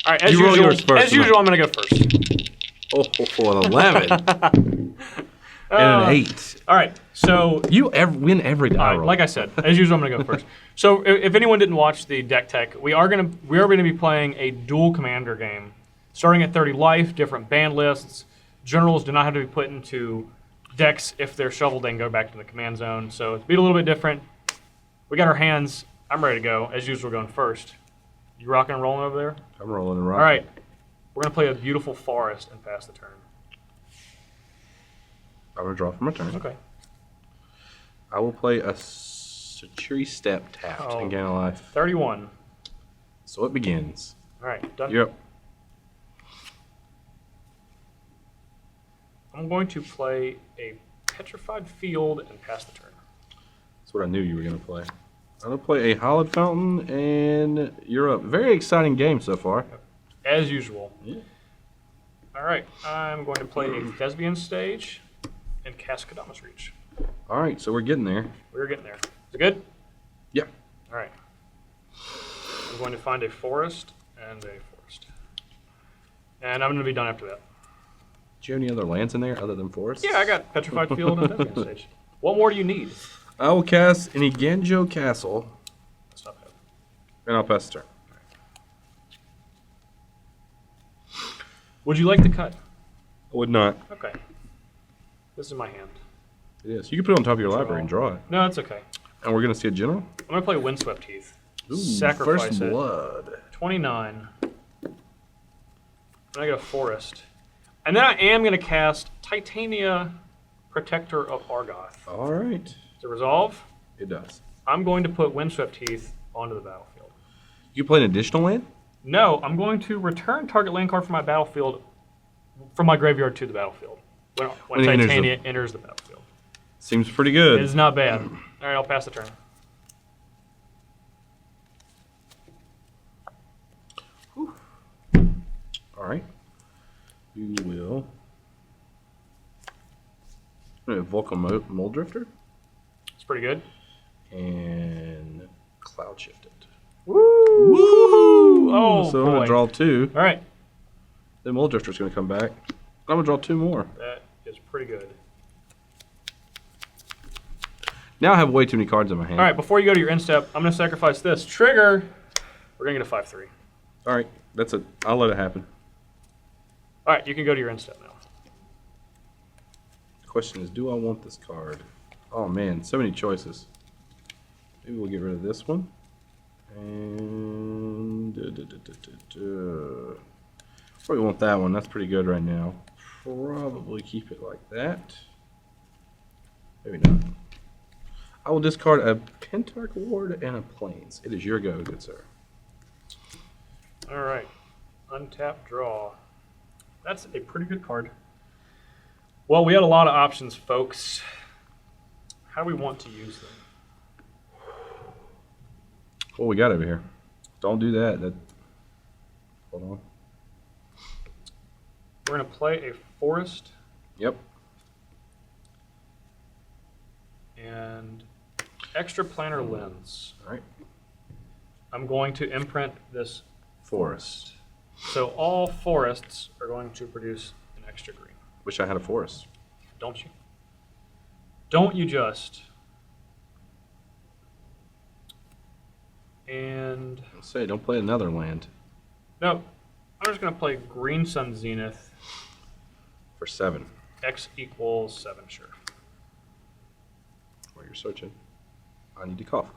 All right, as You roll usual, yours first, as usual, I'm going to go first. Oh, an 11. And an 8. All right, so You win every die roll. like I said, as usual, I'm going to go first. So if anyone didn't watch the deck tech, we are going to be playing a dual commander game, starting at 30 life, different band lists. Generals do not have to be put into decks if they're shoveled. They can go back to the command zone. So it's a little bit different. We got our hands. I'm ready to go. As usual, going first. You rocking and rolling over there? I'm rolling and rocking. All right. We're going to play a beautiful forest and pass the turn. I'm going to draw for my turn. Okay. I will play a Satiri Step tapped and gain a life. 31. So it begins. All right, done. You're up. I'm going to play a petrified field and pass the turn. That's what I knew you were going to play. I'm going to play a Hollowed Fountain, and you're up. Very exciting game so far. As usual. Yeah. All right, I'm going to play a Thespian stage and cast Kadama's Reach. All right, so we're getting there. We're getting there. Is it good? Yeah. All right. I'm going to find a forest and a forest. And I'm going to be done after that. Do you have any other lands in there other than forests? Yeah, I got Petrified Field and Thespian stage. What more do you need? I will cast an Igenjo Castle, That's not bad. and I'll pass the turn. Would you like to cut? I would not. Okay. This is my hand. It is. You can put it on top of your library and draw it. No, it's okay. And we're going to see a general? I'm going to play Windswept Heath. Ooh, Sacrifice First it. Blood. 29. And I got a forest. And then I am going to cast Titania, Protector of Argoth. All right. To resolve, It does. I'm going to put Windswept Heath onto the battlefield. You play an additional land? No, I'm going to return target land card from my battlefield, from my graveyard to the battlefield. When When it Titania enters the battlefield. Seems pretty good. It is not bad. All right, I'll pass the turn. All right. You will. Vulcan Mold Drifter It's pretty good. and Cloud Shift it. Woo! Woo! Oh, so I'm going boy. to draw 2. All right. Then Mold Drifter's going to come back. I'm going to draw 2 more. That is pretty good. Now I have way too many cards in my hand. All right, before you go to your end step, I'm going to sacrifice this. Trigger. We're going to get a 5/3. All right. That's it. I'll let it happen. All right, you can go to your end step now. The question is, do I want this card? Oh, man. So many choices. Maybe we'll get rid of this one. And... Probably want that one. That's pretty good right now. Probably keep it like that. Maybe not. I will discard a Pentarch Ward and a Plains. It is your go, good sir. All right. Untap, draw. That's a pretty good card. Well, we had a lot of options, folks. How do we want to use them? What we got over here? Don't do that. Hold on. We're going to play a forest Yep. and extra planar lens. All right. I'm going to imprint this Forest. So all forests are going to produce an extra green. Wish I had a forest. Don't you? Don't you just? And I'll say, don't play another land no, I'm just going to play Green Sun Zenith. for 7. X equals 7, sure. While you're searching, I need to cough.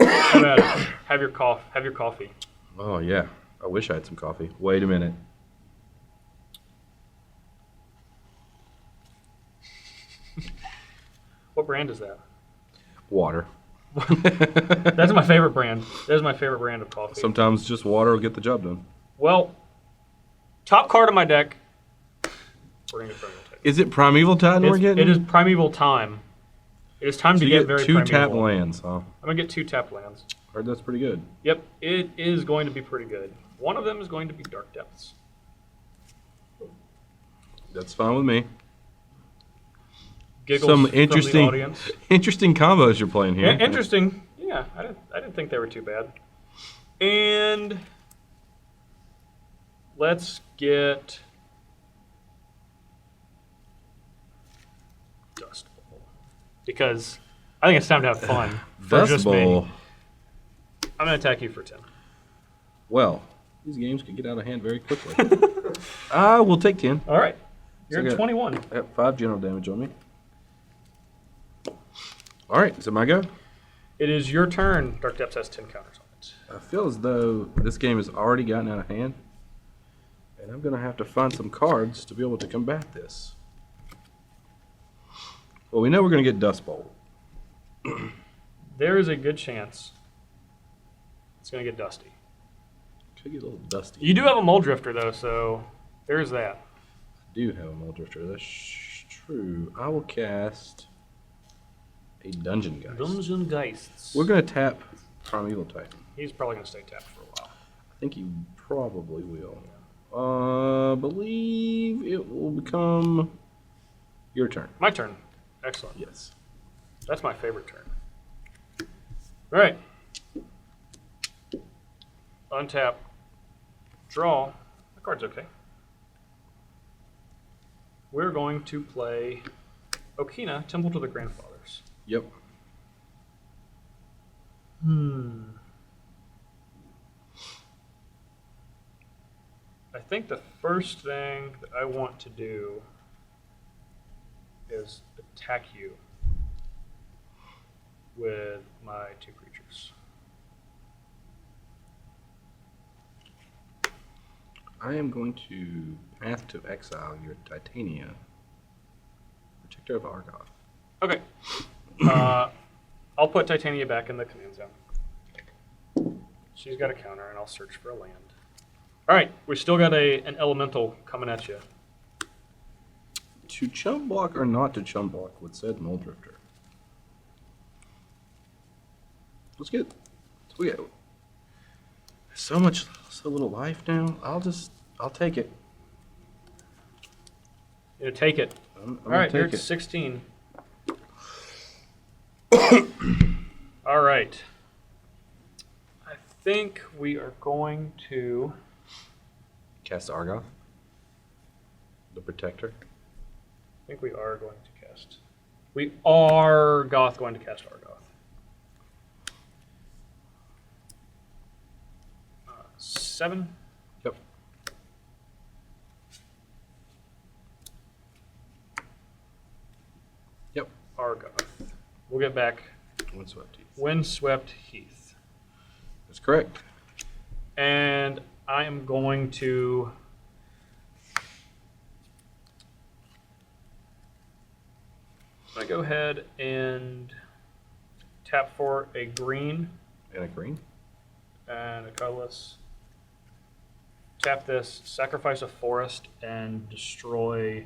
How about it? Have your coffee. Oh, yeah. I wish I had some coffee. Wait a minute. What brand is that? Water. That's my favorite brand. That is my favorite brand of coffee. Sometimes just water will get the job done. Well, top card of my deck. We're going to get Primeval Titan. Is it Primeval Titan we're getting? It is Primeval time. It is time So to you get very 2 primeval. tap lands, huh? I'm going to get 2 tap lands. Heard that's pretty good. Yep, it is going to be pretty good. One of them is going to be Dark Depths. That's fine with me. Giggles Some from the interesting, audience. interesting combos you're playing here. Yeah, interesting. Yeah, I didn't think they were too bad. And let's get Dust Bowl. Because I think it's time to have fun. For Dust just Bowl. me. I'm going to attack you for 10. Well, these games could get out of hand very quickly. I will take 10. All right. You're So I at got- 21. I got 5 general damage on me. All right, is it my go? It is your turn. Dark Depths has 10 counters on it. I feel as though this game has already gotten out of hand, and I'm going to have to find some cards to be able to combat this. Well, we know we're going to get Dust Bowl. There is a good chance it's going to get dusty. Could get a little dusty. You do have a Mole Drifter, though, so there's that. I do have a Mole Drifter. That's true. I will cast a Dungeon Geist. Dungeon Geists. We're going to tap Primeval Titan. He's probably going to stay tapped for a while. I think you probably will. Believe it will become your turn. My turn. Excellent. Yes. That's my favorite turn. All right. Untap. Draw. The card's okay. We're going to play Okina, Temple to the Grandfathers. Yep. I think the first thing that I want to do is attack you with my 2 creatures. I am going to Path to Exile your Titania, Protector of Argoth. Okay. I'll put Titania back in the command zone. She's got a counter, and I'll search for a land. All right, we still got an elemental coming at you. To chump block or not to chump block with said Mole Drifter? We get so little life now. I'll take it. You take it. I'm All right, gonna you're take at it. 16. All right. I think we are going to... Cast Argoth, the Protector. I think we are going to cast... We are going to cast Argoth. 7. Yep. Yep. Argoth. We'll get back Windswept Heath. Windswept Heath. That's correct. And I am going to... I'm going to go ahead and tap for a green And a green. and a colorless. Tap this, sacrifice a forest, and destroy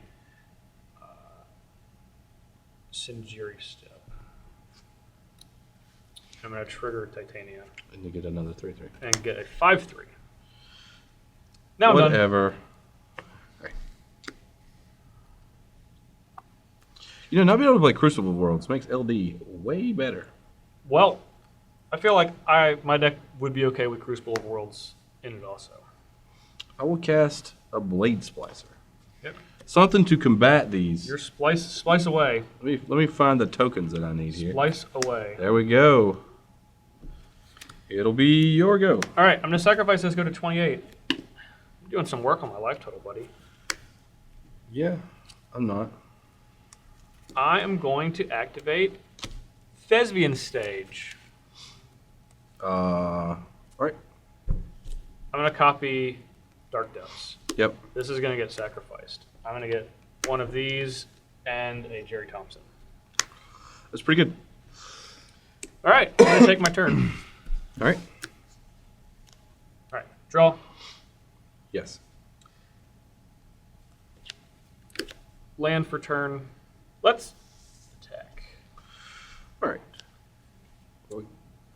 Sinjiri Step. I'm going to trigger Titania And you get another 3/3. and get a 5/3. Now I'm done. Whatever. Right. You know, not being able to play Crucible Worlds makes LD way better. Well, I feel like my deck would be okay with Crucible of Worlds in it also. I will cast a Blade Splicer. Yep. Something to combat these. You're splice away. Let me find the tokens that I need here. Splice away. There we go. It'll be your go. All right, I'm going to sacrifice this, go to 28. I'm doing some work on my life total, buddy. Yeah, I'm not. I am going to activate Thespian Stage. All right. I'm going to copy Dark Depths. Yep. This is going to get sacrificed. I'm going to get one of these and a Jerry Thompson. That's pretty good. All right, I'm going to take my turn. All right. All right, draw. Yes. Land for turn. Let's attack. All right. Well,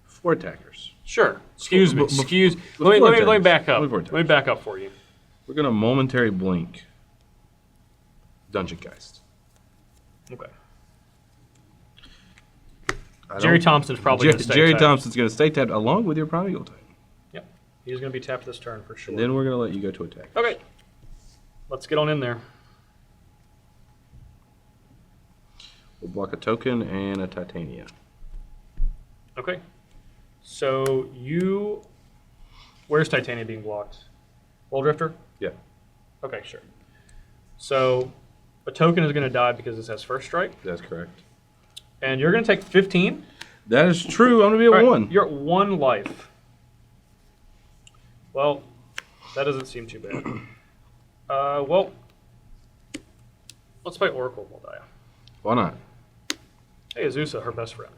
4 attackers. Sure. Excuse me. Before Excuse. Let me back up. Before Let me back up for you. We're going to momentary blink Dungeon Geist. Okay. I Jerry don't- Thompson's probably going to stay Jerry tapped. Thompson's going to stay tapped along with your Primeval Titan. Yep. He's going to be tapped this turn for sure. And then we're going to let you go to attack. Okay. Let's get on in there. We'll block a token and a Titania. Okay. So you... Where's Titania being blocked? World Drifter? Yeah. Okay, sure. So a token is going to die because this has first strike. That's correct. And you're going to take 15. That is true. I'm going to be at All right, 1. You're at 1 life. Well, that doesn't seem too bad. Well, let's play Oracle Moldaya. Why not? Hey, Azusa, her best friend.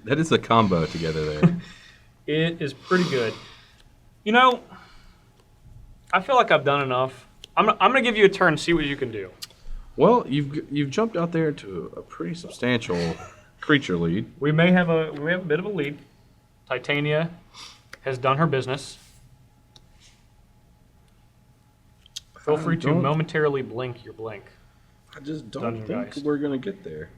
That is a combo together there. It is pretty good. You know, I feel like I've done enough. I'm going to give you a turn and see what you can do. Well, you've jumped out there to a pretty substantial creature lead. We have a bit of a lead. Titania has done her business. Feel free to momentarily blink your blink. I just don't Dungeon think Geist. we're going to get there.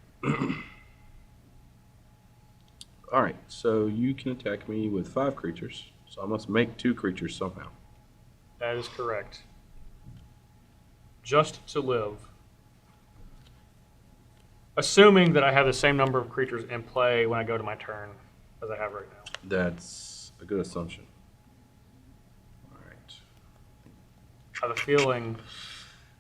All right, so you can attack me with 5 creatures. So I must make 2 creatures somehow. That is correct. Just to live. Assuming that I have the same number of creatures in play when I go to my turn as I have right now. That's a good assumption. All right. I have a feeling.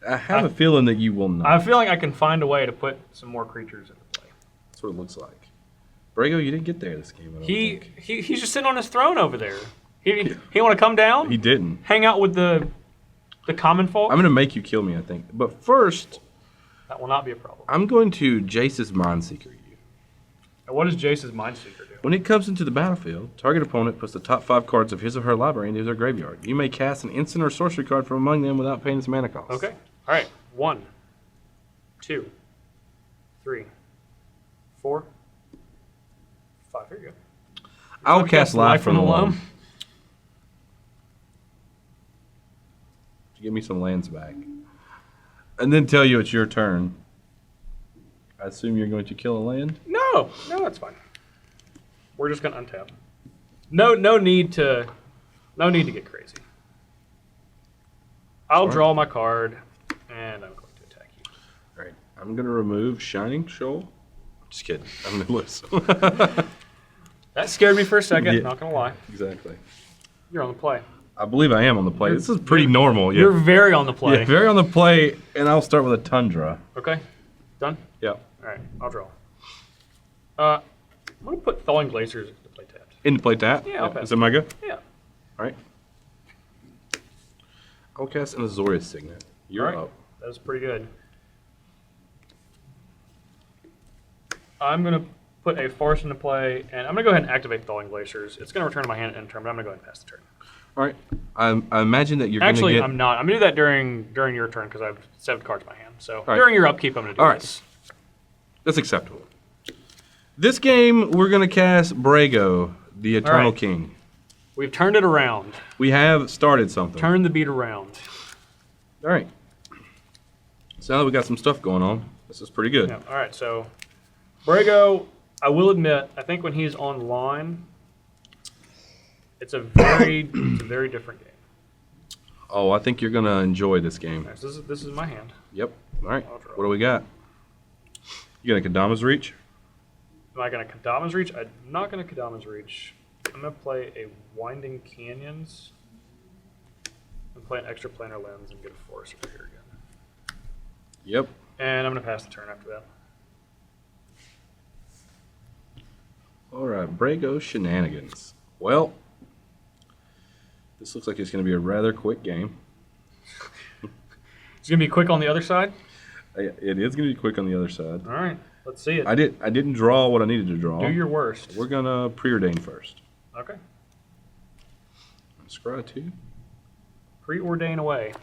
I have a feeling that you will not. I have a feeling I can find a way to put some more creatures into play. That's what it looks like. Brago, you didn't get there this game. I don't think. He's just sitting on his throne over there. He want to come down? He didn't. Hang out with the common folk? I'm going to make you kill me, I think. But first, That will not be a problem. I'm going to Jace's Mindseeker you. And what does Jace's Mindseeker do? When it comes into the battlefield, target opponent puts the top 5 cards of his or her library into their graveyard. You may cast an instant or sorcery card from among them without paying its mana cost. Okay. All right. 1, 2, 3, 4, 5. Here you go. I'll cast Life from the Loam. Give me some lands back. And then tell you it's your turn. I assume you're going to kill a land? No, that's fine. We're just gonna untap. No need to get crazy. I'll draw my card, and I'm going to attack you. All right. I'm going to remove Shining Shoal. Just kidding. I'm going to lose. That scared me for a second. Yeah. Not gonna lie. Exactly. You're on the play. I believe I am on the play. This is pretty normal. Yeah. You're very on the play. Yeah, very on the play, and I'll start with a Tundra. Okay. Done. Yeah. All right. I'll draw. I'm gonna put Thawing Glaciers into play tapped. Into play tap? Yeah, I'll pass. Is that my go? Yeah. All right. I'll cast an Azorius Signet. You're All right. up. That was pretty good. I'm going to put a force into play, and I'm going to go ahead and activate Thawing Glaciers. It's going to return to my hand at end turn, but I'm going to go ahead and pass the turn. All right. I imagine that you're going to Actually, get... I'm not. I'm going to do that during your turn because I have 7 cards in my hand. So right. during your upkeep, I'm going to do All right. this. That's acceptable. This game, we're going to cast Brago, the Eternal right. King. We've turned it around. We have started something. Turn the beat around. All right. So now that we got some stuff going on, this is pretty good. Yeah. All right, so Brago, I will admit, I think when he's online, it's a very different game. Oh, I think you're going to enjoy this game. All right, so this is my hand. Yep. All right. I'll draw. What do we got? You got a Kadama's Reach? Am I going to Kadama's Reach? I'm not going to Kadama's Reach. I'm going to play a Winding Canyons and play an extra planar lens and get a force over here again. Yep. And I'm going to pass the turn after that. All right, Brago Shenanigans. Well, this looks like it's going to be a rather quick game. It's going to be quick on the other side? It is going to be quick on the other side. All right, let's see it. I didn't draw what I needed to draw. Do your worst. We're going to preordain first. Okay. Scry 2. Preordain away.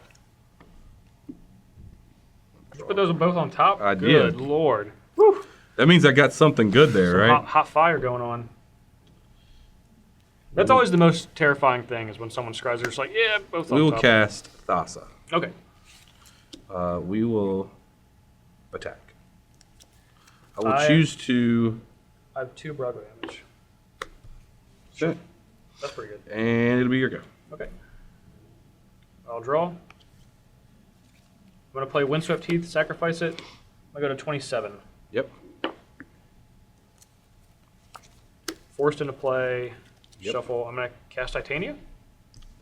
Did you put those both on top? I Good did. Lord. Whew. That means I got something good there, Some right? hot fire going on. That's always the most terrifying thing is when someone scries, they're just like, yeah, both on We will top. cast Thassa. Okay. We will attack. I will choose to... I have 2 Brago damage. Okay. That's pretty good. And it'll be your go. Okay. I'll draw. I'm going to play Windswept Heath, sacrifice it. I'm going to go to 27. Yep. Forced into play, Yep. shuffle. I'm going to cast Titania.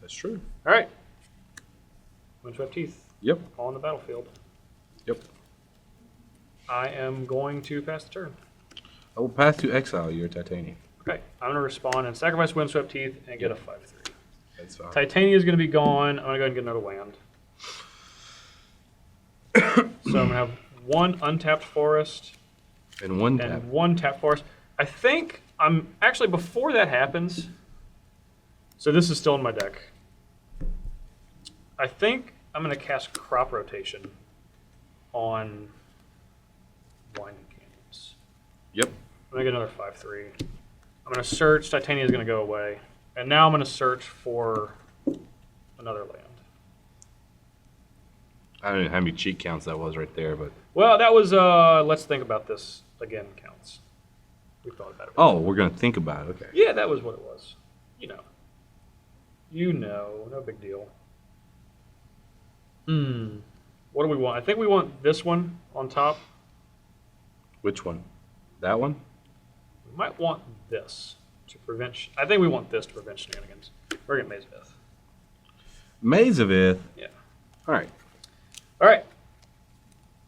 That's true. All right. Windswept Heath. Yep. On the battlefield. Yep. I am going to pass the turn. I will pass to exile your Titania. Okay. I'm going to respond and sacrifice Windswept Heath and get a 5/3. That's fine. Titania is going to be gone. I'm going to go ahead and get another land. So I'm going to have one untapped forest And one tap. and one tapped forest. I think I'm actually, before that happens, so this is still in my deck. I think I'm going to cast Crop Rotation on Winding Canyons. Yep. I'm going to get another 5/3. I'm going to search. Titania is going to go away. And now I'm going to search for another land. I don't know how many cheat counts that was right there, but... Well, that was, let's think about this again counts. We thought about it. Oh, we're going to think about it. Okay. Yeah, that was what it was. You know. No big deal. What do we want? I think we want this one on top. Which one? That one? We might want this to prevent... I think we want this to prevent shenanigans. We're going to Maze of Ith. Maze of Ith. Yeah. All right. All right.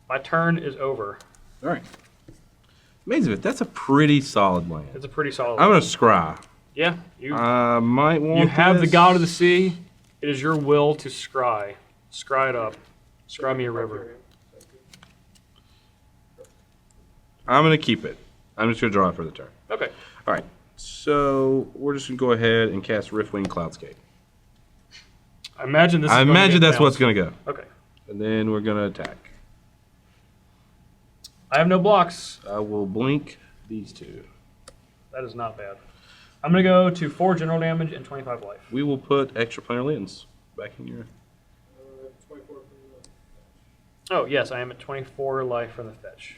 My turn is over. All right. Maze of Ith. That's a pretty solid land. It's a pretty solid I'm going to scry. Yeah. You Might want you have the this. God of the Sea. It is your will to scry. Scry it up. Scry me a river. I'm going to keep it. I'm just going to draw it for the turn. Okay. All right. So we're just going to go ahead and cast Riftwing Cloudscape. I imagine this is I going to imagine get that's what's bounced. going to go. Okay. And then we're going to attack. I have no blocks. I will blink these two. That is not bad. I'm going to go to 4 general damage and 25 life. We will put extra planar lens back in your... 24 for Oh, yes, I am at 24 life from the fetch.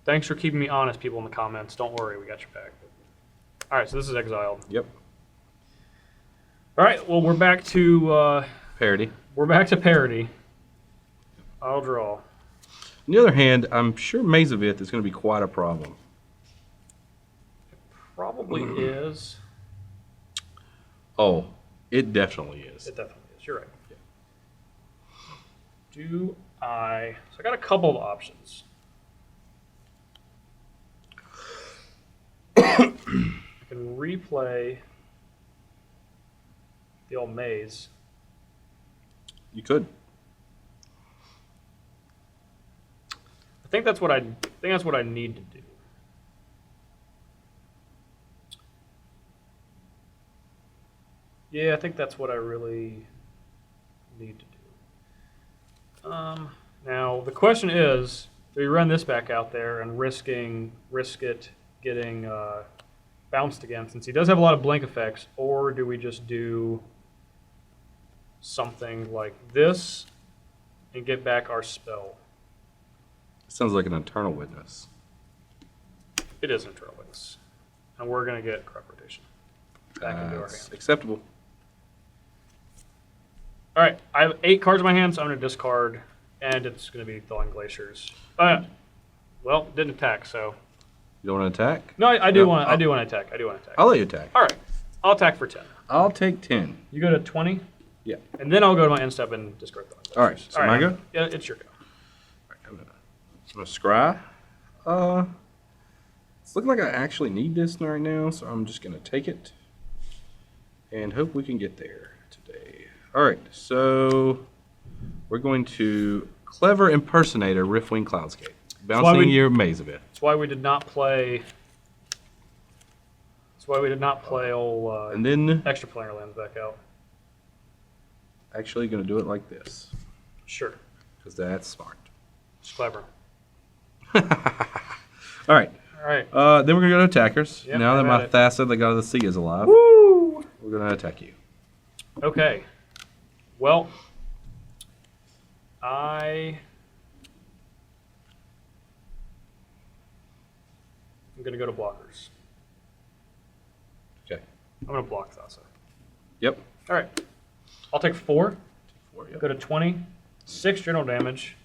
Thanks for keeping me honest, people in the comments. Don't worry, we got your back. All right, so this is exiled. Yep. All right, well, we're back to Parity. parity. I'll draw. On the other hand, I'm sure Maze of Ith is going to be quite a problem. Probably is. Oh, it definitely is. It definitely is. You're right. Do I... So I got a couple of options. I can replay the old maze. You could. I think that's what I need to do. Yeah, I think that's what I really need to do. Now the question is, do we run this back out there and risk it getting bounced again, since he does have a lot of blink effects, or do we just do something like this and get back our spell? Sounds like an Eternal Witness. It is an Eternal Witness, and we're going to get Crop Rotation back into our That's hand. acceptable. All right, I have 8 cards in my hand, so I'm going to discard, and it's going to be Thawing Glaciers. Well, didn't attack, so You don't want to attack? no, I do No, want to attack. I do want to attack. I'll let you attack. All right, I'll attack for 10. I'll take 10. You go to 20, Yeah. and then I'll go to my end step and discard Thawing Glaciers. All right, so my go? Yeah, it's your go. I'm gonna scry. It's looking like I actually need this right now, so I'm just gonna take it and hope we can get there today. All right, so we're going to Clever Impersonator Riftwing Cloudscape, bouncing your Maze of It. That's why we did not play. That's why we did not play old And then extra planar lands back out. actually gonna do it like this Sure, because that's smart. it's clever. All right. All right. Then we're gonna go to attackers. Yep, now that have my at it. Thassa, the God of the Sea, is alive, Woo! we're gonna attack you. Okay. Well, I'm gonna go to blockers. Okay. I'm gonna block Thassa. Yep. All right. I'll take 4. 4, yep. Go to 20. 6 general damage.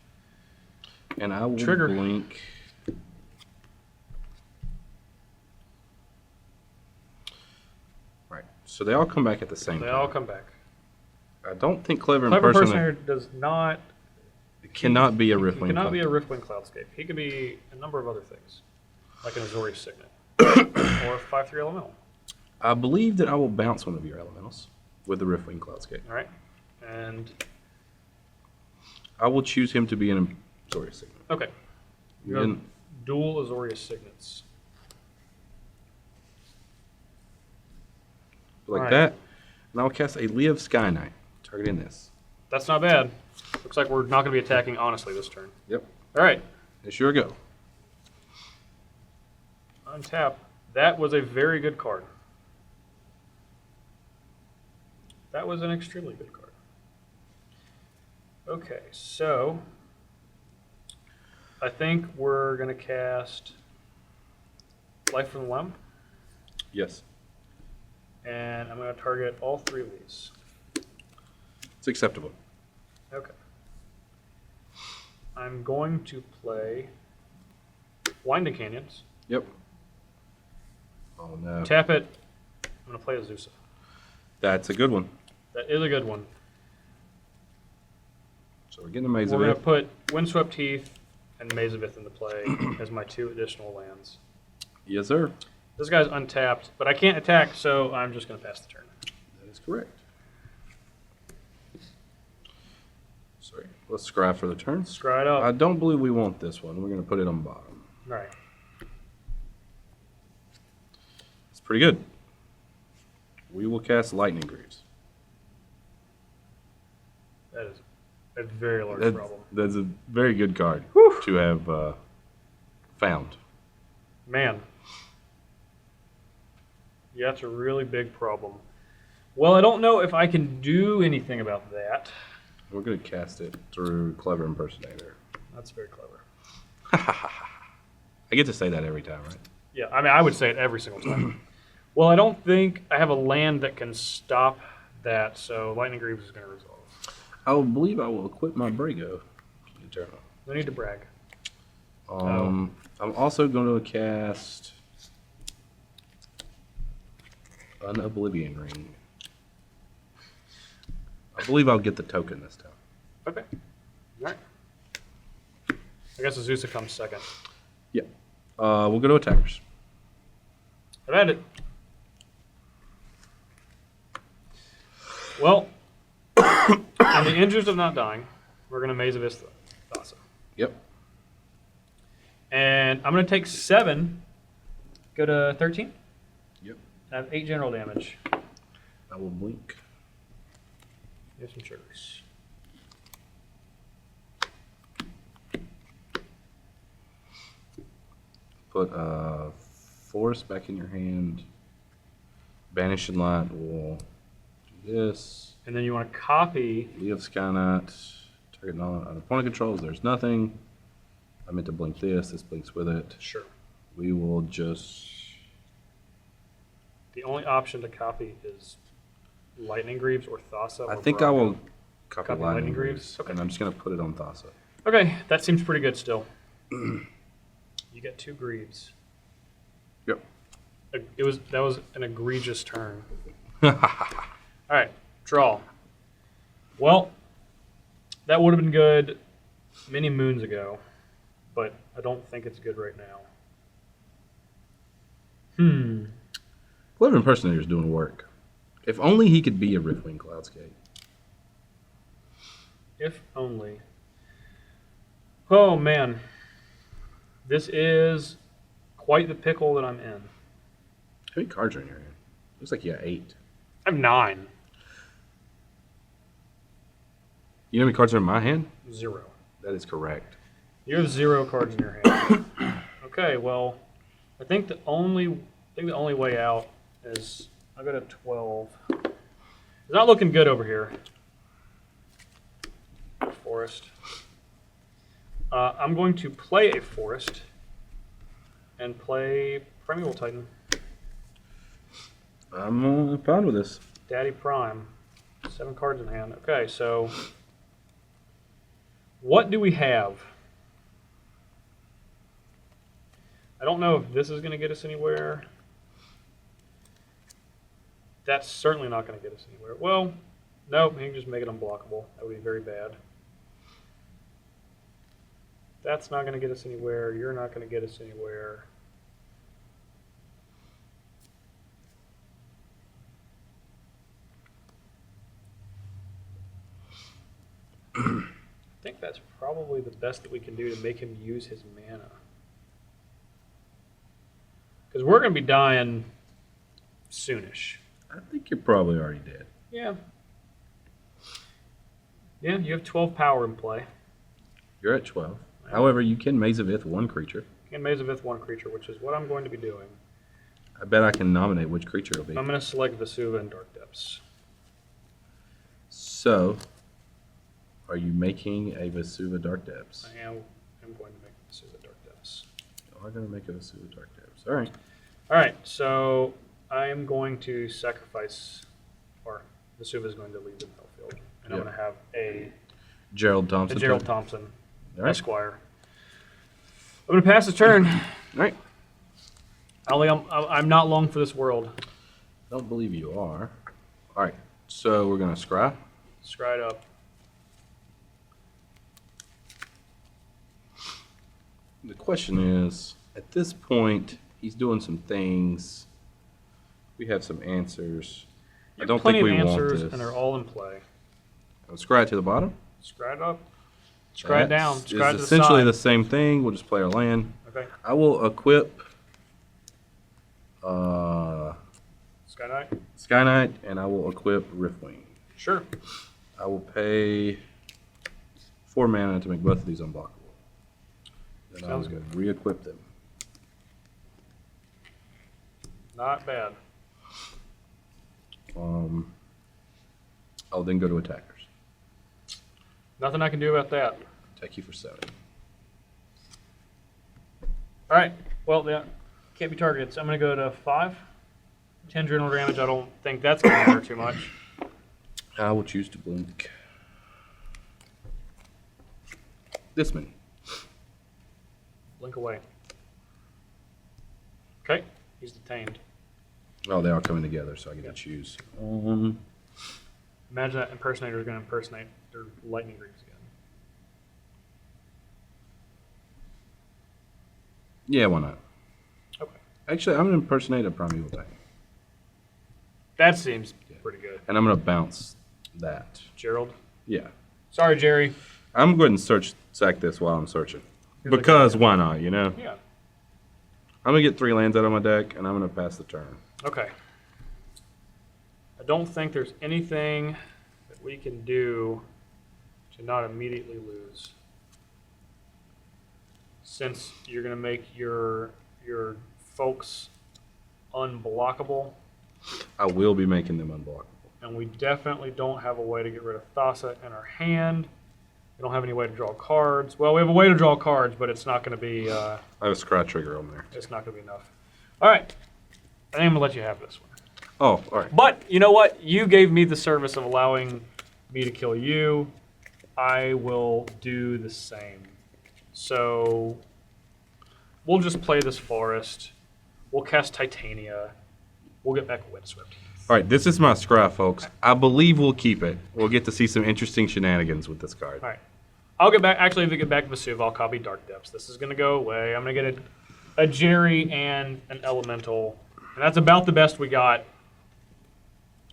And I will Trigger. blink. Right. So they all come back at the same They time. all come back. I don't think Clever Clever Impersonator Impersonator does not. cannot be a He Riftwing. cannot be a Riftwing Cloudscape. He could be a number of other things, like an Azorius Signet or a 5/3 Elemental. I believe that I will bounce one of your elementals with the Riftwing Cloudscape. All right, and I will choose him to be an Azorius Signet. okay, you have Then- dual Azorius Signets. like Alright. that. And I'll cast a Live Sky Knight, targeting this. That's not bad. Looks like we're not going to be attacking honestly this turn. Yep. All right, It's your go. untap. That was a very good card. That was an extremely good card. Okay, so I think we're going to cast Life from the Limb, Yes. and I'm going to target all 3 of these. It's acceptable. Okay. I'm going to play Winding Canyons. Yep. Oh no. Tap it. I'm going to play Azusa. That's a good one. That is a good one. So we're getting a Maze We're of going it. to put Windswept Heath and Maze of Ith into play as my 2 additional lands. Yes, sir. This guy's untapped, but I can't attack, so I'm just going to pass the turn. That is correct. Sorry. Let's scry for the turn. Scry it up. I don't believe we want this one. We're going to put it on bottom. All right. It's pretty good. We will cast Lightning Greaves. That is a very large That's, problem. that's a very good card to have found. Man. Yeah, that's a really big problem. Well, I don't know if I can do anything about that. We're going to cast it through Clever Impersonator. That's very clever. I get to say that every time, right? Yeah, I mean, I would say it every single time. Well, I don't think I have a land that can stop that, so Lightning Greaves is going to resolve. I will believe I will equip my Brago. Eternal. No need to brag. I'm also going to cast an Oblivion Ring. I believe I'll get the token this time. Okay. All right. I guess Azusa comes second. Yeah. We'll go to attackers. I've had it. Well, in the interest of not dying, we're going to Maze of Thassa. Yep. And I'm going to take 7, go to 13. Yep. I have 8 general damage. I will blink. Here's some triggers. Put Forest back in your hand. Banish and Light will do this. And then you want to copy. Live Sky Knight. Target non-opponent controls. There's nothing. I meant to blink this. This blinks with it. Sure. We will just... The only option to copy is Lightning Greaves or Thassa. I or think I Brago. will copy Copy Lightning Lightning Greaves. Greaves? Okay. And I'm just going to put it on Thassa. Okay, that seems pretty good still. You get 2 Greaves. Yep. That was an egregious turn. All right, draw. Well, that would have been good many moons ago, but I don't think it's good right now. Clever Impersonator is doing work. If only he could be a Riftwing Cloudscape. If only. Oh man, this is quite the pickle that I'm in. How many cards are in your hand? Looks like you got 8. I have 9. You know how many cards are in my hand? 0. That is correct. You have 0 cards in your hand. Okay, well, I think the only way out is I go to 12. It's not looking good over here. Forest. I'm going to play a forest and play Primeval Titan. I'm fine with this. Daddy Prime. 7 cards in hand. Okay, so what do we have? I don't know if this is going to get us anywhere. That's certainly not going to get us anywhere. Well, nope, you can just make it unblockable. That would be very bad. That's not going to get us anywhere. You're not going to get us anywhere. I think that's probably the best that we can do to make him use his mana. Because we're going to be dying soonish. I think you're probably already dead. Yeah. Yeah, you have 12 power in play. You're at 12. However, you can Maze of Ith one creature. And Maze of Ith one creature, which is what I'm going to be doing. I bet I can nominate which creature it'll be. I'm going to select Vesuva and Dark Depths. So, are you making a Vesuva Dark Depths? I am going to make Vesuva Dark Depths. You are going to make a Vesuva Dark Depths. All right. All right, so I am going to sacrifice, or Vesuva is going to leave the battlefield, and I'm Yep. going to have a Gerald Thompson. Gerald Thompson, All right. Esquire. I'm going to pass the turn. All right. I'm not long for this world. Don't believe you are. All right. So we're going to scry. Scry it up. The question is, at this point, he's doing some things. We have some answers. I don't Plenty think we of want answers, this. and they're all in play. I'll scry it to the bottom. Scry it up. Scry it down. It's Scry it to the essentially side. the same thing. We'll just play our land. Okay. I will equip Sky Knight. Sky Knight, and I will equip Riftwing. Sure. I will pay 4 mana to make both of these unblockable. Then Sounds I will good. re-equip them. Not bad. I'll then go to attackers. Nothing I can do about that. Attack you for 7. All right. Well, yeah, can't be targeted. So I'm going to go to 5. 10 general damage. I don't think that's going to matter too much. I will choose to blink. This many. Blink away. Okay. He's detained. Oh, they are coming together, so I get to choose. Imagine that impersonator is going to impersonate their lightning greaves again. Yeah, why not? Okay. Actually, I'm going to impersonate a Primeval Titan. That seems pretty good. And I'm going to bounce that. Gerald. Yeah. Sorry, Jerry. I'm going to sack this while I'm searching. Here's like Because why not, you know? Yeah. I'm going to get 3 lands out of my deck, and I'm going to pass the turn. Okay. I don't think there's anything that we can do to not immediately lose. Since you're going to make your folks unblockable, I will be making them unblockable. and we definitely don't have a way to get rid of Thassa in our hand. We don't have any way to draw cards. Well, we have a way to draw cards, but it's not going to be I have a scry trigger on there. it's not going to be enough. All right. I think I'm going to let you have this one. Oh, all right. But you know what? You gave me the service of allowing me to kill you. I will do the same. So we'll just play this forest. We'll cast Titania. We'll get back Windswept. All right, this is my scry, folks. I believe we'll keep it. We'll get to see some interesting shenanigans with this card. All right. I'll get back. Actually, if we get back to Vesuva, I'll copy Dark Depths. This is going to go away. I'm going to get a Jerry and an Elemental. And that's about the best we got.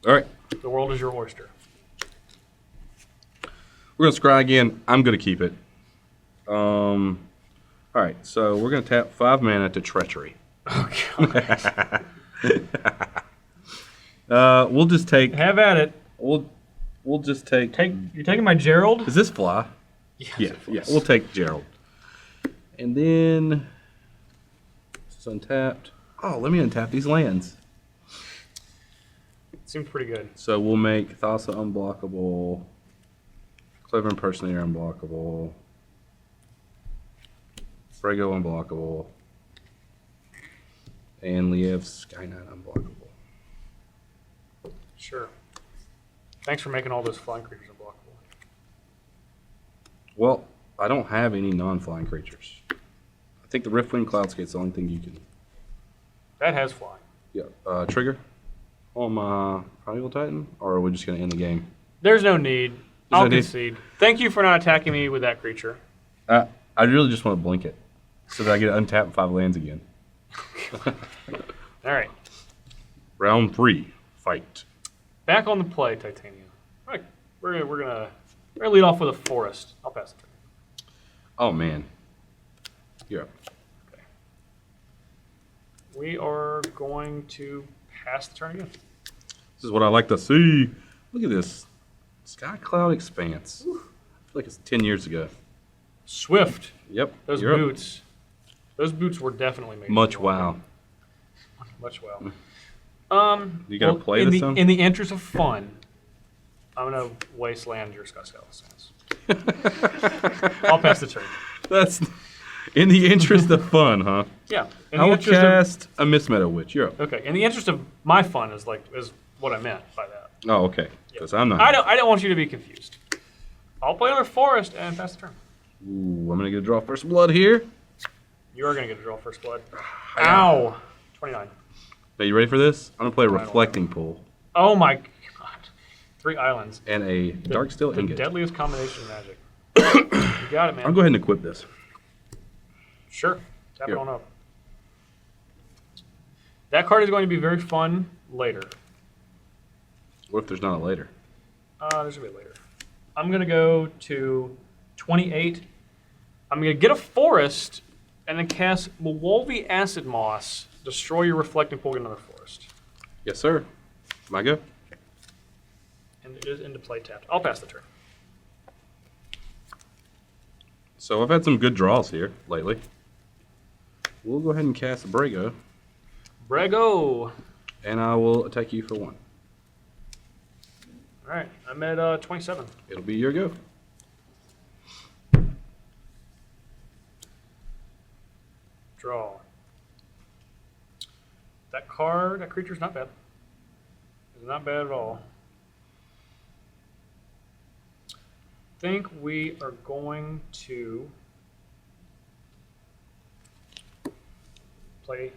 All right, The world is your oyster. we're going to scry again. I'm going to keep it. All right, so we're going to tap 5 mana to Treachery. Oh, God. We'll just take... Have at it. We'll just take... You're taking my Gerald? Does this fly? Yes, Yeah, it yeah. was. We'll take Gerald. And then... It's untapped. Oh, let me untap these lands. Seems pretty good. So we'll make Thassa unblockable, Clever Impersonator unblockable, Brago unblockable, and Liev's Sky Knight unblockable. Sure. Thanks for making all those flying creatures unblockable. Well, I don't have any non-flying creatures. I think the Riftwing Cloudskate's the only thing you can... That has flying. Yeah. Trigger on my Primeval Titan? Or are we just going to end the game? There's no need. There's I'll no need. concede. Thank you for not attacking me with that creature. I really just want to blink it so that I get untap 5 lands again. All right. Round 3. Fight. Back on the play, Titania. All right. We're gonna lead off with a forest. I'll pass the turn. Oh, man. You're up. Okay. We are going to pass the turn again. This is what I like to see. Look at this. Sky Cloud Expanse. I feel like it's 10 years ago. Swift. Yep. Those you're up. boots. Those boots were definitely made. Much for one. wow. Much wow. You got to play in this the, time? in the interest of fun, I'm gonna wasteland your Sky Skeletons. I'll pass the turn. That's in the interest of fun, huh? Yeah. In I the will interest cast a Mist Meadow Witch. You're up. okay. In the interest of my fun is what I meant by that. Oh, okay. Because I'm not. I don't want you to be confused. I'll play another forest and pass the turn. Ooh, I'm going to get a draw first blood here. You are gonna get a draw first blood. Ow. 29. Are you ready for this? I'm going to play a I don't Reflecting Pool Oh my god. 3 islands. and a Darksteel The Ingot. deadliest combination of magic. You got it, man. I'll go ahead and equip this. Sure. Tap Here. it on up. That card is going to be very fun later. What if there's not a later? There's going to be later. I'm going to go to 28. I'm going to get a forest and then cast Mulwolvi Acid Moss. Destroy your Reflecting Pool, get another forest. Yes, sir. My go. And it is into play tapped. I'll pass the turn. So I've had some good draws here lately. We'll go ahead and cast a Brago, Brago. and I will attack you for 1. All right. I'm at 27. It'll be your go. Draw. That creature's not bad. It's not bad at all. I think we are going to play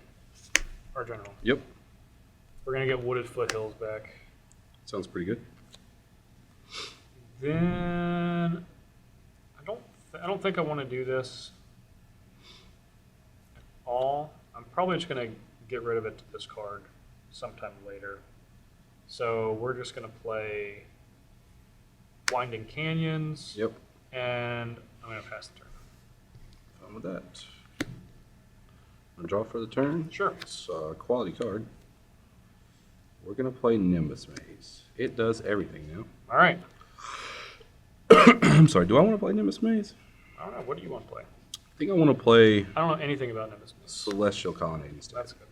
our general. Yep. We're going to get Wooded Foothills back. Sounds pretty good. Then I don't think I want to do this at all. I'm probably just going to get rid of it to this card sometime later. So we're just going to play Winding Canyons. Yep. And I'm going to pass the turn. Fine with that. I'm gonna draw for the turn. Sure. It's a quality card. We're gonna play Nimbus Maze. It does everything now. All right. I'm sorry. Do I want to play Nimbus Maze? I don't know. What do you want to play? I think I want to play I don't know anything about Nimbus. Celestial Colonnade instead. That's good.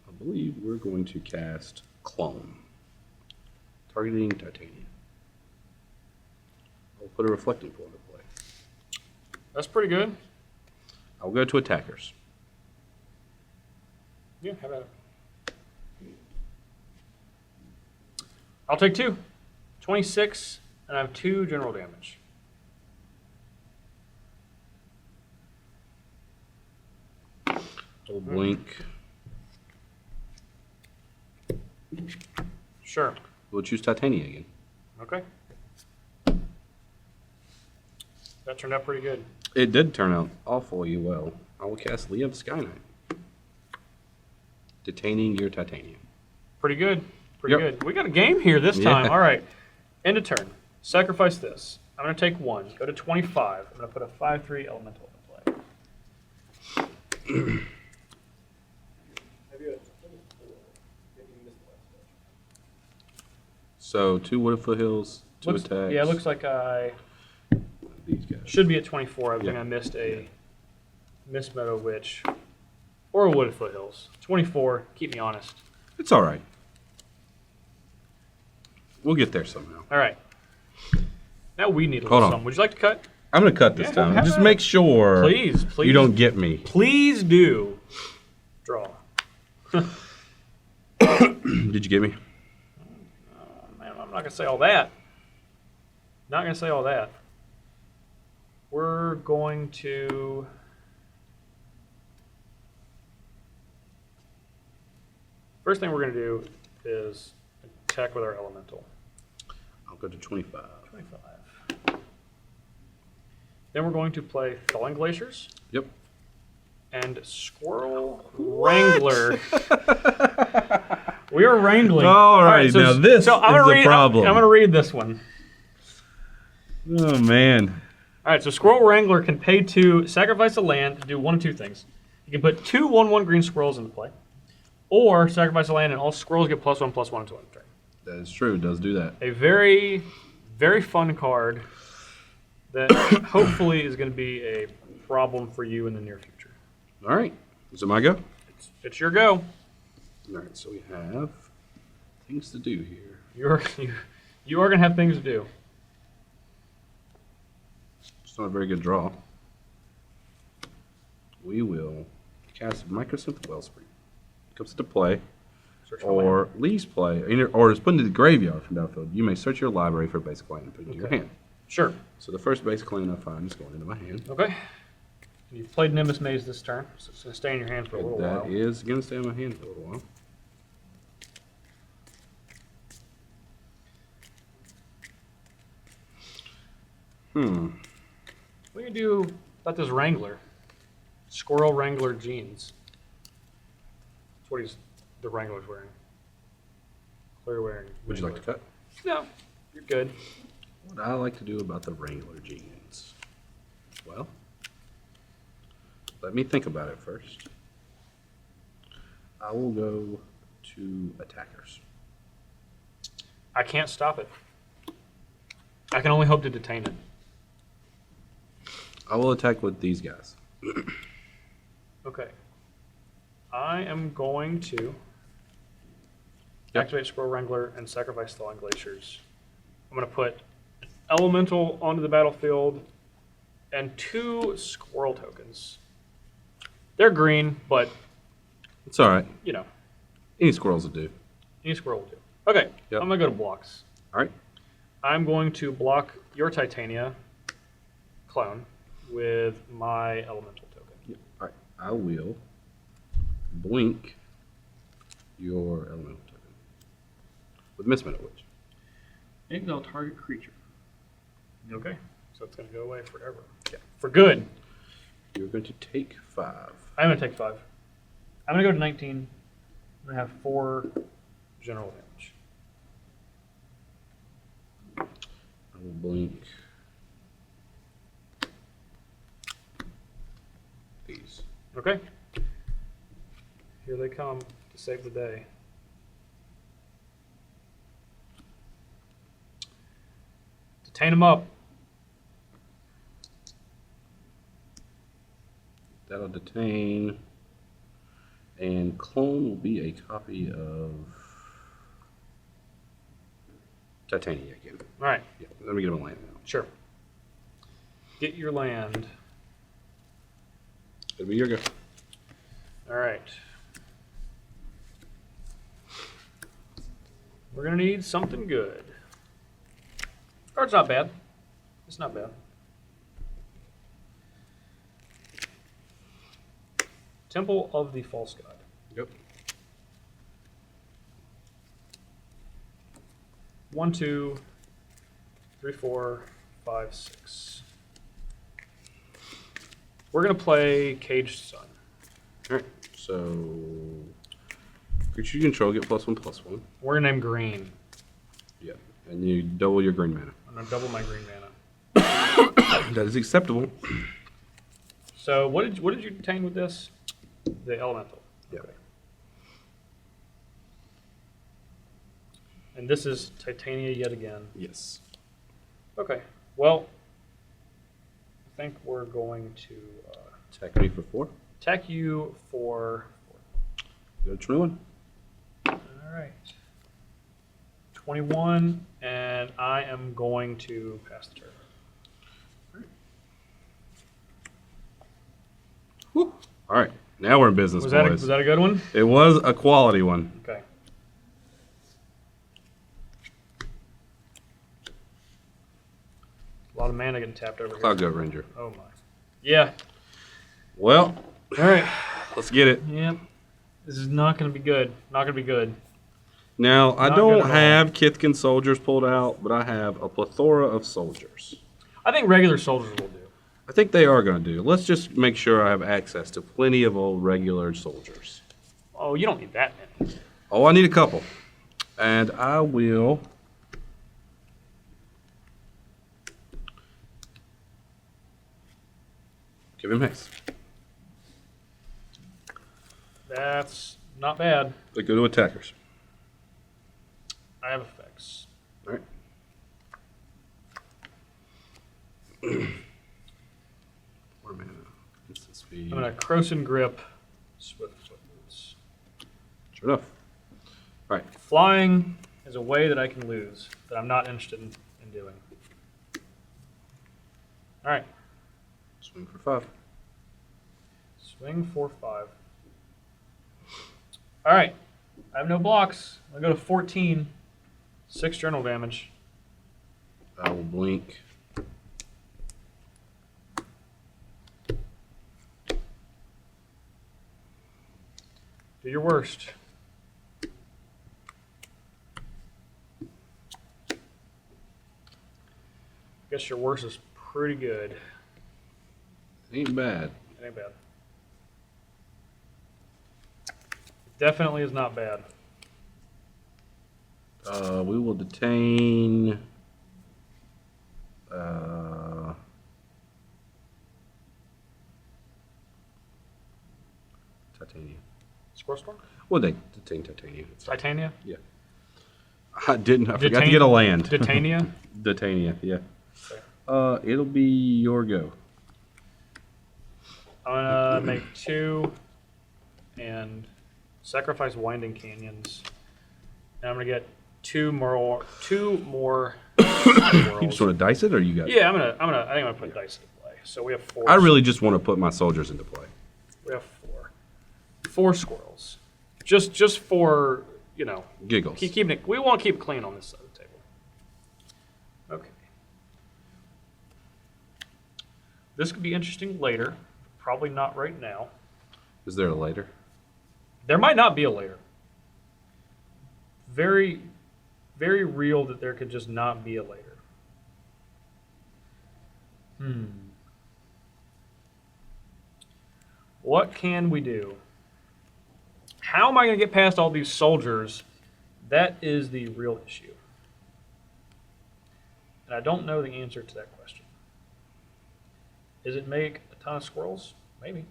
I believe we're going to cast Clone, targeting Titania. I'll put a Reflecting Pool into play. That's pretty good. I'll go to attackers. Yeah, how about it? I'll take 2. 26, and I have 2 general damage. I'll blink. Sure. We'll choose Titania again. Okay. That turned out pretty good. It did turn out awfully well. I will cast Lee of Sky Knight, detaining your Titania. Pretty good. Pretty Yep. good. We got a game here this time. Yeah. All right. End of turn. Sacrifice this. I'm going to take 1. Go to 25. I'm going to put a 5/3 elemental into play. Have you had 24? Maybe you missed the last one. So 2 Wooded Foothills, 2 Looks- attacks. Yeah, it looks like I These guys. should be at 24. I think Yeah. I missed a Mist Meadow Witch or a Wooded Foothills. 24. Keep me honest. It's all right. We'll get there somehow. All right. Now we need a Hold little on. something. Would you like to cut? I'm gonna cut this Yeah, time. have Just at make it. sure Please, please. you don't get me. Please do. Draw. Did you get me? I'm not going to say all that. Not going to say all that. We're going to... First thing we're going to do is attack with our elemental. I'll go to 25. 25. Then we're going to play Thawing Glaciers Yep. and Squirrel Wrangler. We are wrangling. All right, now this I'm gonna is the read, problem. I'm going to read this one. Oh, man. All right, so Squirrel Wrangler can pay 2, sacrifice a land to do one of two things. You can put 2 1/1 green squirrels into play, or sacrifice a land and all squirrels get +1/+1 until end of turn. That is true. It does do that. A very, very fun card that hopefully is going to be a problem for you in the near future. All right. Is it my go? It's your go. All right, so we have things to do here. You are going to have things to do. It's not a very good draw. We will cast Microsynth Wellspring. Comes into play, Search for land. or leaves play, or is put into the graveyard from battlefield. You may search your library for a basic land and put it into your Okay. hand. Sure. So the first basic land I find is going into my hand. Okay. You've played Nimbus Maze this turn, so it's going to stay in your hand for a little That while. is going to stay in my hand for a little while. What do you do about this Wrangler? Squirrel Wrangler jeans. That's what the Wrangler's wearing. Clear wearing. Would you like to cut? No, you're good. What I like to do about the Wrangler jeans? Well, let me think about it first. I will go to attackers. I can't stop it. I can only hope to detain it. I will attack with these guys. Okay. I am going to Yep. activate Squirrel Wrangler and sacrifice Thawing Glaciers. I'm going to put an Elemental onto the battlefield and 2 Squirrel tokens. They're green, but, It's all right. you know, Any squirrels will do. any squirrel will do. Okay, Yep. I'm going to go to blocks. All right. I'm going to block your Titania clone with my Elemental token. Yep. All right. I will blink your elemental token with Misspent Witch. Exile target creature. Okay, so it's going to go away forever. Yeah. For good. You're going to take 5. I'm going to take 5. I'm going to go to 19. I'm going to have 4 general damage. I will blink these. Okay. Here they come to save the day. Detain them up. That'll detain. And clone will be a copy of Titania again. All right, Yeah, let me get him a land now. sure. Get your land. It'll be your go. All right. We're going to need something good. Card's not bad. It's not bad. Temple of the False God. Yep. 1, 2, 3, 4, 5, 6. We're going to play Caged Sun. All right. So, creature you control get +1/+1. We're going to name green. Yeah. And you double your green mana. I'm going to double my green mana. That is acceptable. So what did you detain with this? The elemental. Yeah. Okay. And this is Titania yet again. Yes. Okay. Well, I think we're going to Attack me for 4. attack you for. Go to 21. All right. 21, and I am going to pass the turn. Whew. All right. Now we're in business, Was boys. that a good one? It was a quality one. Okay. lot of mana getting tapped over Cloud here. Goat Ranger. Oh my. Yeah. Well, All right. let's get it. Yep. This is not going to be good. Not going to be good. Now, I Not don't good at all. have Kithkin soldiers pulled out, but I have a plethora of soldiers. I think regular soldiers will do. I think they are going to do. Let's just make sure I have access to plenty of old regular soldiers. Oh, you don't need that many. Oh, I need a couple. And I will... give him haste. That's not bad. They go to attackers. I have effects. All right. More mana. Instant speed. I'm going to Croson Grip, Swift Footboots. Sure enough. All right. Flying is a way that I can lose that I'm not interested in doing. All right. Swing for 5. Swing 4/5. All right. I have no blocks. I'll go to 14. 6 journal damage. I will blink. Do your worst. Guess your worst is pretty good. Ain't bad. It ain't bad. Definitely is not bad. We will detain. Titania. Squirrel Storm? Well, they detain Titania. It's fine. Titania? Yeah. I didn't. I forgot to Detain- get a land. Titania? Titania. Yeah. Okay. It'll be your go. I'm gonna make 2 and sacrifice Winding Canyons. And I'm gonna get 2 more You just worlds. want to dice it, or you got? Yeah, I think I'm gonna put dice into play. So we have 4. I really just want to put my soldiers into play. We have 4. 4 squirrels. Just for, Giggles. keeping it. We want to keep it clean on this side of the table. Okay. This could be interesting later. Probably not right now. Is there a later? There might not be a later. Very, very real that there could just not be a later. What can we do? How am I going to get past all these soldiers? That is the real issue. And I don't know the answer to that question. Does it make a ton of squirrels? Maybe.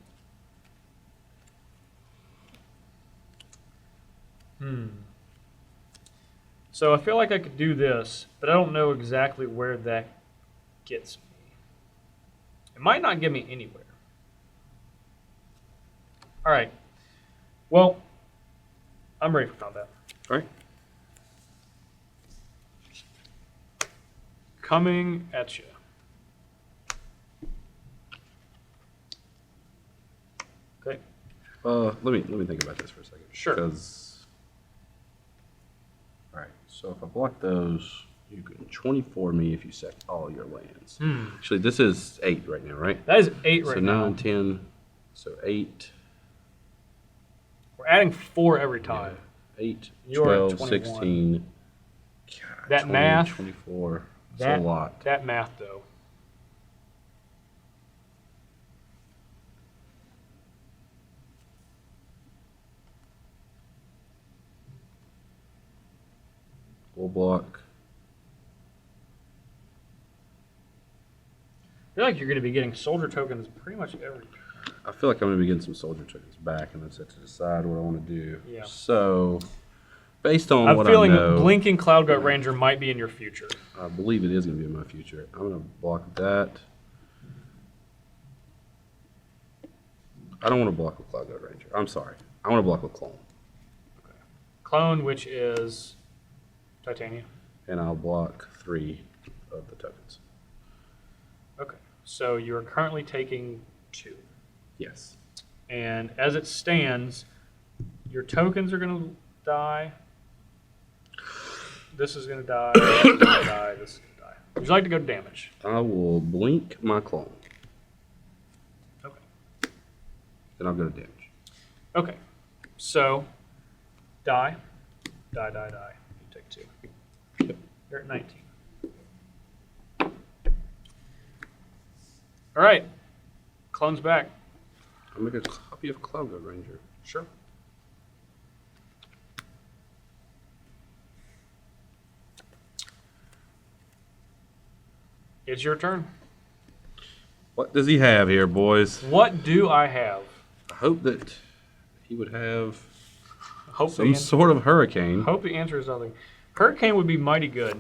So I feel like I could do this, but I don't know exactly where that gets me. It might not get me anywhere. All right. Well, I'm ready for combat. All right. Coming at you. Okay. Let me think about this for a second. Sure. Because, all right. So if I block those, you can 24 me if you sack all your lands. Actually, this is 8 right now, right? That is 8 right So now. 9, 10, so 8. We're adding 4 every time. 8, You're at 12, 21. 16. God, That 20, math. 24. It's That, a lot. That math, though. Full block. I feel like you're going to be getting soldier tokens pretty much every turn. I feel like I'm going to be getting some soldier tokens back, and I just have to decide what I want to do. Yeah. So, based on I'm what feeling I know, Blinking Cloud Goat Ranger might be in your future. I believe it is going to be in my future. I'm going to block that. I don't want to block with Cloud Goat Ranger. I'm sorry. I want to block with Clone. Clone, which is Titania. And I'll block 3 of the tokens. Okay. So you're currently taking 2. Yes. And as it stands, your tokens are going to die. This is going to die. This is going to die. This is going to die. you like to go to damage? I will blink my clone. Okay. Then I'll go to damage. Okay. So, die. Die. You take 2. Yep. You're at 19. All right. Clone's back. I'll make a copy of Cloud Ranger. Sure. It's your turn. What does he have here, boys? What do I have? I hope that he would have Hope some sort of hurricane. Hope the answer is nothing. Hurricane would be mighty good.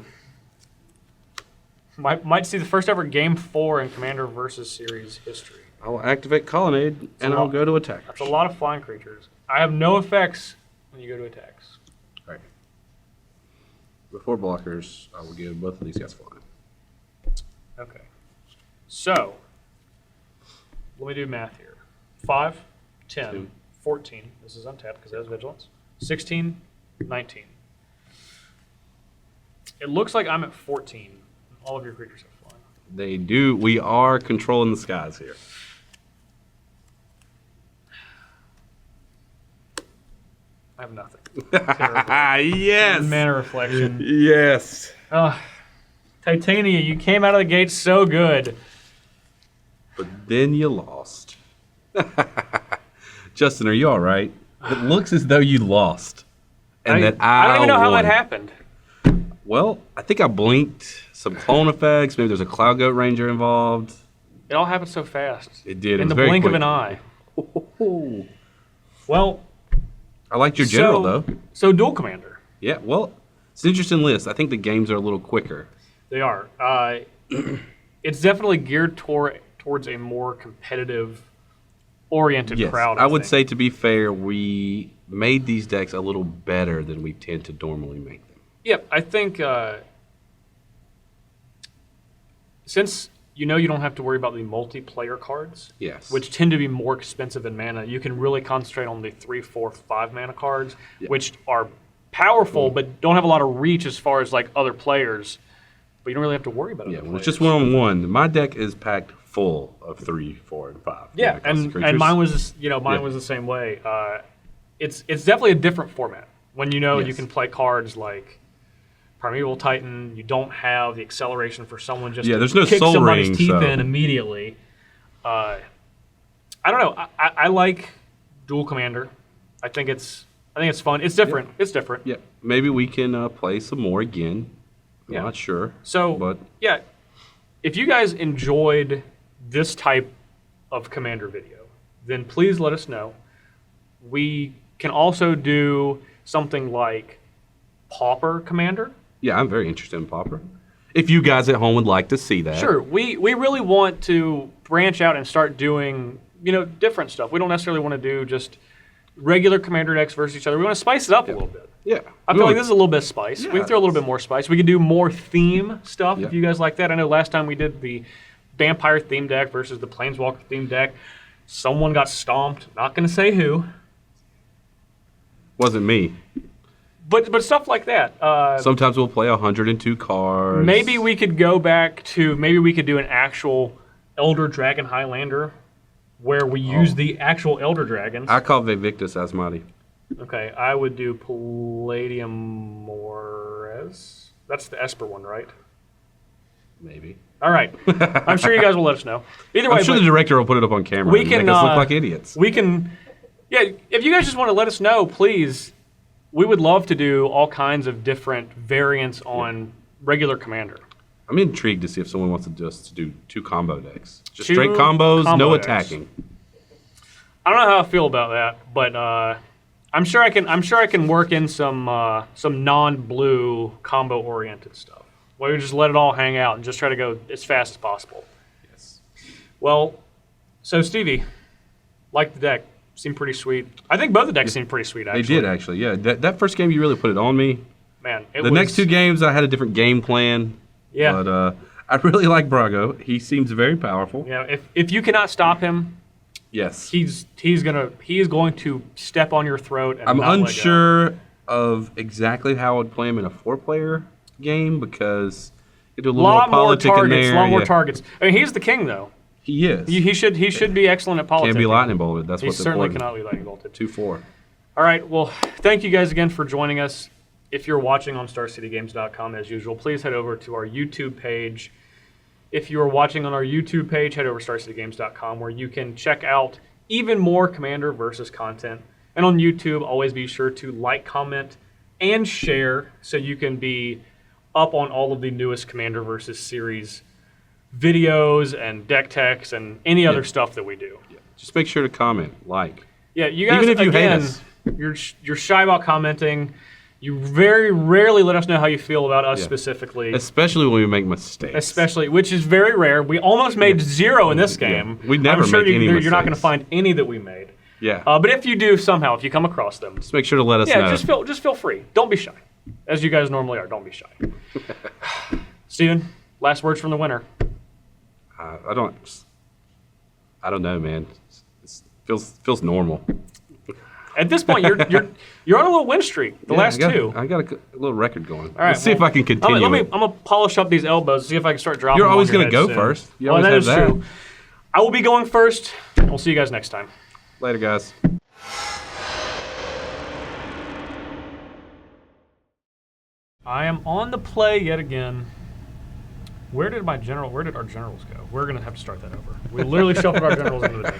Might see the first ever Game 4 in Commander versus Series history. I'll activate Colonnade, and I'll go to attack. That's a lot of flying creatures. I have no effects when you go to attacks. All right. Before blockers, I will give both of these guys flying. Okay. So, let me do math here. 5, 10, 2. 14. This is untapped because it has vigilance. 16, 19. It looks like I'm at 14. All of your creatures have flying. They do. We are controlling the skies here. I have nothing. Yes. Mana reflection. Yes. Titania, you came out of the gate so good. But then you lost. Justin, are you all right? It looks as though you lost. And that I don't even know how won. that happened. Well, I think I blinked some clone effects. Maybe there's a Cloud Goat Ranger involved. It all happened so fast. It did. In It was the very blink of quick. an eye. Oh. Well, I liked your general, though. So, Duel Commander. Yeah, well, it's an interesting list. I think the games are a little quicker. They are. It's definitely geared towards a more competitive-oriented Yes, crowd. I would think. say, to be fair, we made these decks a little better than we tend to normally make them. Yep, I think since you don't have to worry about the multiplayer cards, Yes. which tend to be more expensive in mana, you can really concentrate on the 3, 4, 5 mana cards, which are powerful but don't have a lot of reach as far as like other players. But you don't really have to worry about it. Yeah, when it's just one-on-one, my deck is packed full of 3, 4, and 5. Yeah, mana cost and creatures. mine was was the same way. It's definitely a different format when you Yes. can play cards like Primeval Titan. You don't have the acceleration for someone just there's to no kick Soul somebody's Ring, teeth so- in immediately. I don't know. I like Duel Commander. I think it's fun. It's different. It's different. Yeah, maybe we can play some more again. I'm Yeah. not sure. So, but yeah, if you guys enjoyed this type of Commander video, then please let us know. We can also do something like Pauper Commander. yeah, I'm very interested in Pauper. If you guys at home would like to see that. Sure, we really want to branch out and start doing different stuff. We don't necessarily want to do just regular Commander decks versus each other. We want to spice it up a little bit. Yeah. I feel like this is a little bit of spice. We can throw a little Yes. bit more spice. We can do more theme stuff Yeah. if you guys like that. I know last time we did the Vampire theme deck versus the Planeswalker theme deck. Someone got stomped. Not going to say who. Wasn't me. But stuff like that. Sometimes we'll play 102 cards. Maybe we could go back to, maybe we could do an actual Elder Dragon Highlander where we use the actual Elder Dragons. I call Vivictus Asmati. Okay, I would do Palladium Mores. That's the Esper one, right? Maybe. All right. I'm sure you guys will let us know. Either way, I'm sure but the director will put it up on camera we and can make us look like idiots. We can, if you guys just want to let us know, please, we would love to do all kinds of different variants on regular Commander. I'm intrigued to see if someone wants to do 2 combo decks. Just Two straight combos, combo no decks. attacking. I don't know how I feel about that, but I'm sure I can work in some non-blue combo oriented stuff. Where we just let it all hang out and just try to go as fast as possible. Yes. Well, so Stevie, like the deck, seemed pretty sweet. I think both the decks seemed pretty sweet. Actually, They did actually. Yeah, that first game you really put it on me. Man, The next 2 games I had a different game plan. Yeah. But I really like Brago. He seems very powerful. Yeah, if you cannot stop him, Yes. he is going to step on your throat. And I'm not let go. unsure of exactly how I would play him in a 4-player game because Could do a little lot more more politic in targets. there. A lot more yeah. targets. I mean, he's the king, though. He is. He should be excellent at politics. Can't be lightning bolted. That's He what's certainly important. cannot be lightning bolted. 2-4. All right. Well, thank you guys again for joining us. If you're watching on StarCityGames.com as usual, please head over to our YouTube page. If you are watching on our YouTube page, head over to StarCityGames.com where you can check out even more Commander versus content. And on YouTube, always be sure to like, comment, and share so you can be up on all of the newest Commander versus series videos and deck techs and any other stuff that we do. Yeah. Just make sure to comment, like. Yeah, you guys, Even if you hate again, us. you're shy about commenting. You very rarely let us know how you feel about us Yeah. specifically. Especially when we make mistakes. Especially, which is very rare. We almost made 0 in this Yeah. game. We never I'm sure make any you're not going to mistakes. find any that we made. Yeah. But if you do somehow, if you come across them, Just make sure to let us know. just feel free. Don't be shy, as you guys normally are. Don't be shy. Steven, last words from the winner. I don't know, man. It feels normal. At this point, you're on a little win streak. The last two. I got a little record going. All right, Let's see if I can continue. I'm it. gonna polish up these elbows, see if I can start dropping. You're them on always your gonna head go soon. first. You Well, always that have is that. true. I will be going first. We'll see you guys next time. Later, guys. I am on the play yet again. Where did our generals go? We're gonna have to start that over. We literally shuffled our generals into the deck.